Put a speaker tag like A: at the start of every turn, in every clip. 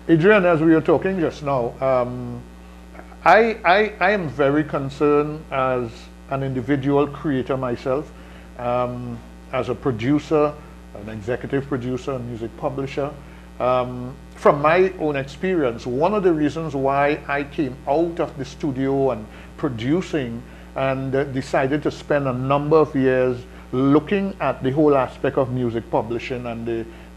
A: Adrian, as we were talking just now, I am very concerned as an individual creator myself, as a producer, an executive producer, a music publisher. From my own experience, one of the reasons why I came out of the studio and producing and decided to spend a number of years looking at the whole aspect of music publishing and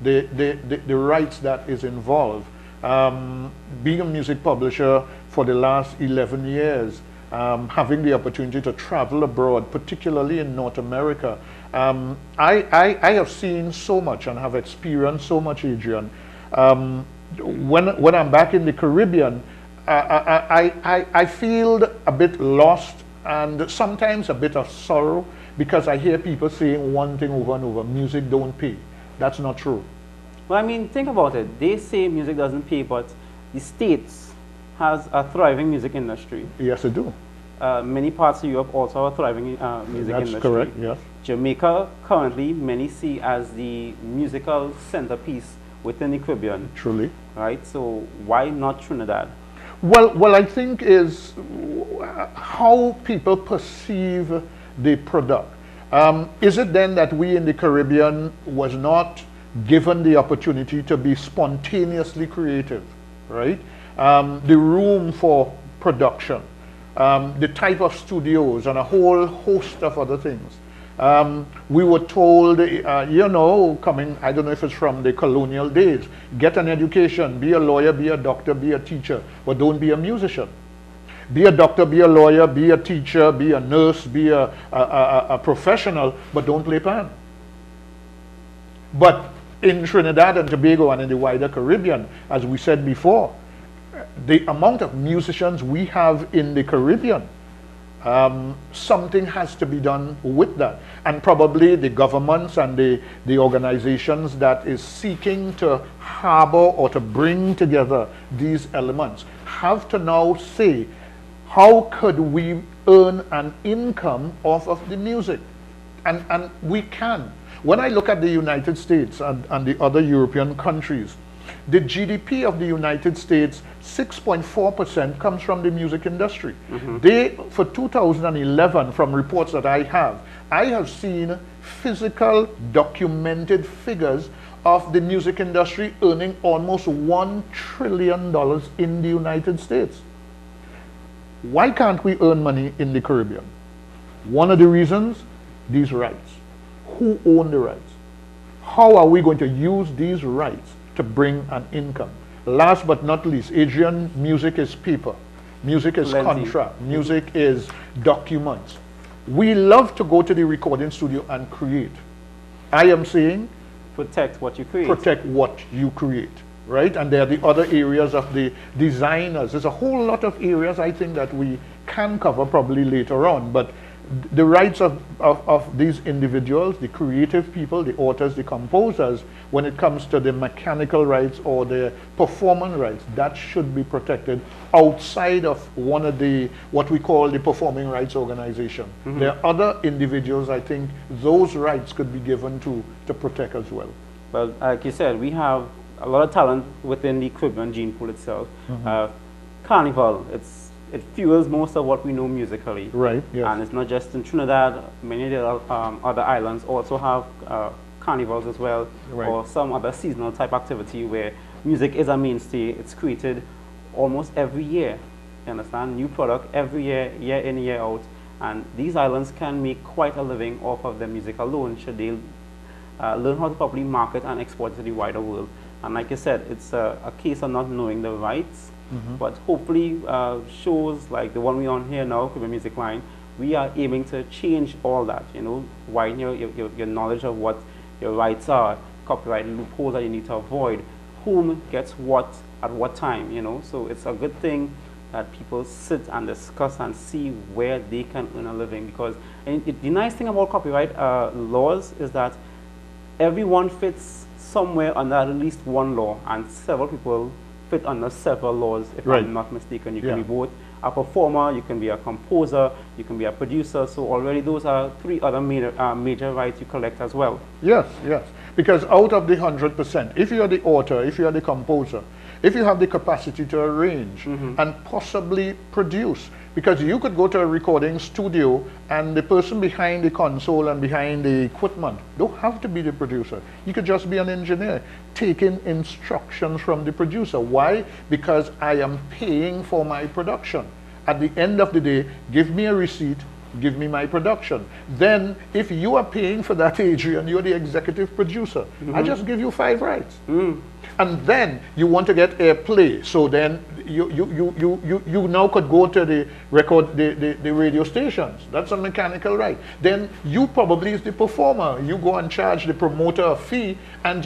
A: the rights that is involved. Being a music publisher for the last 11 years, having the opportunity to travel abroad, particularly in North America, I have seen so much and have experienced so much, Adrian. When I'm back in the Caribbean, I feel a bit lost and sometimes a bit of sorrow because I hear people saying one thing over and over: music don't pay. That's not true.
B: Well, I mean, think about it. They say music doesn't pay, but the States has a thriving music industry.
A: Yes, it do.
B: Many parts of Europe also have a thriving music industry.
A: That's correct, yes.
B: Jamaica currently many see as the musical centerpiece within the Caribbean.
A: Truly.
B: Right? So why not Trinidad?
A: Well, I think is how people perceive the product. Is it then that we in the Caribbean was not given the opportunity to be spontaneously creative, right? The room for production, the type of studios, and a whole host of other things. We were told, you know, coming, I don't know if it's from the colonial days, get an education, be a lawyer, be a doctor, be a teacher, but don't be a musician. Be a doctor, be a lawyer, be a teacher, be a nurse, be a professional, but don't play pan. But in Trinidad and Tobago and in the wider Caribbean, as we said before, the amount of musicians we have in the Caribbean, something has to be done with that. And probably the governments and the organizations that is seeking to harbor or to bring together these elements have to now say, how could we earn an income off of the music? And we can. When I look at the United States and the other European countries, the GDP of the United States, 6.4% comes from the music industry. They, for 2011, from reports that I have seen physical documented figures of the music industry earning almost $1 trillion in the United States. Why can't we earn money in the Caribbean? One of the reasons, these rights. Who own the rights? How are we going to use these rights to bring an income? Last but not least, Adrian, music is paper. Music is contract. Music is documents. We love to go to the recording studio and create. I am saying,
B: protect what you create.
A: Protect what you create, right? And there are the other areas of the designers. There's a whole lot of areas I think that we can cover probably later on, but the rights of these individuals, the creative people, the authors, the composers, when it comes to the mechanical rights or the performance rights, that should be protected outside of one of the, what we call the performing rights organization. There are other individuals, I think those rights could be given to protect as well.
B: Well, like you said, we have a lot of talent within the Caribbean gene pool itself. Carnival, it fuels most of what we know musically.
A: Right, yes.
B: And it's not just in Trinidad, many of the other islands also have carnivals as well,
A: right,
B: or some other seasonal type activity where music is a mainstay. It's created almost every year, you understand? New product every year, year in, year out. And these islands can make quite a living off of their music alone, should they learn how to properly market and export it to the wider world. And like I said, it's a case of not knowing the rights, but hopefully shows like the one we're on here now, Caribbean Music Line, we are aiming to change all that, you know, widen your knowledge of what your rights are, copyright loopholes that you need to avoid, whom gets what at what time, you know. So it's a good thing that people sit and discuss and see where they can earn a living, because the nice thing about copyright laws is that everyone fits somewhere under at least one law, and several people fit under several laws, if I'm not mistaken. You can be both a performer, you can be a composer, you can be a producer. So already those are three other major rights you collect as well.
A: Yes, yes. Because out of the 100%, if you are the author, if you are the composer, if you have the capacity to arrange and possibly produce, because you could go to a recording studio and the person behind the console and behind the equipment don't have to be the producer. You could just be an engineer taking instructions from the producer. Why? Because I am paying for my production. At the end of the day, give me a receipt, give me my production. Then, if you are paying for that, Adrian, you're the executive producer. I just give you 5 rights. And then you want to get airplay. So then you now could go to the radio stations. That's a mechanical right. Then you probably is the performer. You go and charge the promoter a fee, and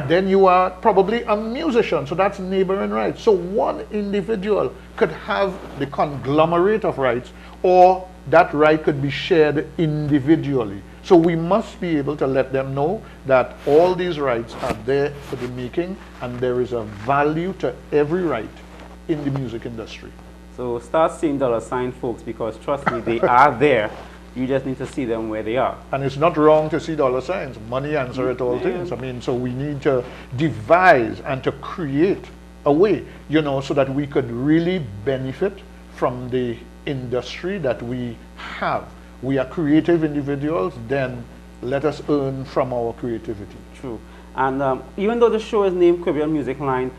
A: then you are probably a musician. So that's neighboring rights. So one individual could have the conglomerate of rights, or that right could be shared individually. So we must be able to let them know that all these rights are there for the making, and there is a value to every right in the music industry.
B: So start seeing $sign, folks, because trust me, they are there. You just need to see them where they are.
A: And it's not wrong to see $signs. Money answers all things. I mean, so we need to devise and to create a way, so that we could really benefit from the industry that we have. We are creative individuals, then let us earn from our creativity.
B: True. And even though the show is named Caribbean Music Line,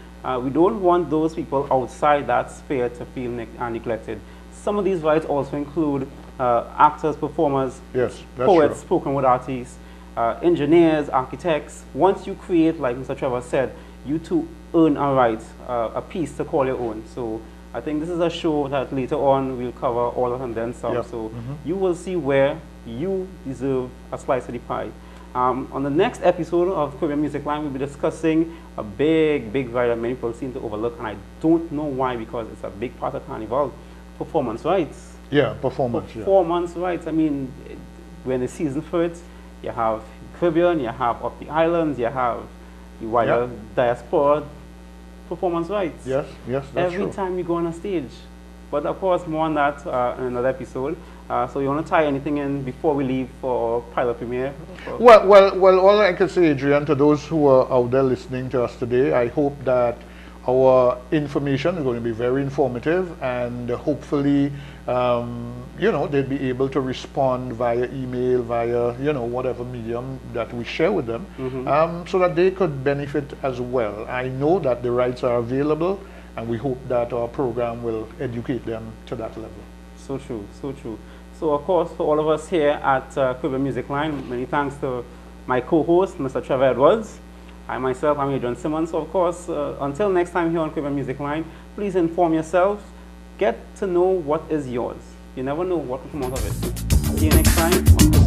B: we don't want those people outside that sphere to feel neglected. Some of these rights also include actors, performers,
A: yes,
B: poets,
A: true.
B: spoken word artists, engineers, architects. Once you create, like Mr. Trevor said, you too earn a right, a piece to call your own. So I think this is a show that later on we'll cover all of and then some.
A: Yep.
B: So you will see where you deserve a slice of the pie. On the next episode of Caribbean Music Line, we'll be discussing a big right that many people seem to overlook, and I don't know why, because it's a big part of Carnival: performance rights.
A: Yeah, performance.
B: Performance rights. I mean, when the season for it, you have Caribbean, you have up the islands, you have the wider diaspora. Performance rights.
A: Yes, that's
B: Every
A: true.
B: time you go on a stage. But of course, more on that in another episode. So you want to tie anything in before we leave for pilot premiere?
A: Well, all I can say, Adrian, to those who are out there listening to us today, I hope that our information is going to be very informative, and hopefully, they'll be able to respond via email, via, whatever medium that we share with them, so that they could benefit as well. I know that the rights are available, and we hope that our program will educate them to that level.
B: So true, so true. So of course, for all of us here at Caribbean Music Line, many thanks to my co-host, Mr. Trevor Edwards. I myself, I'm Adrian Simmons. So of course, until next time here on Caribbean Music Line, please inform yourselves. Get to know what is yours. You never know what will come out of it. See you next time.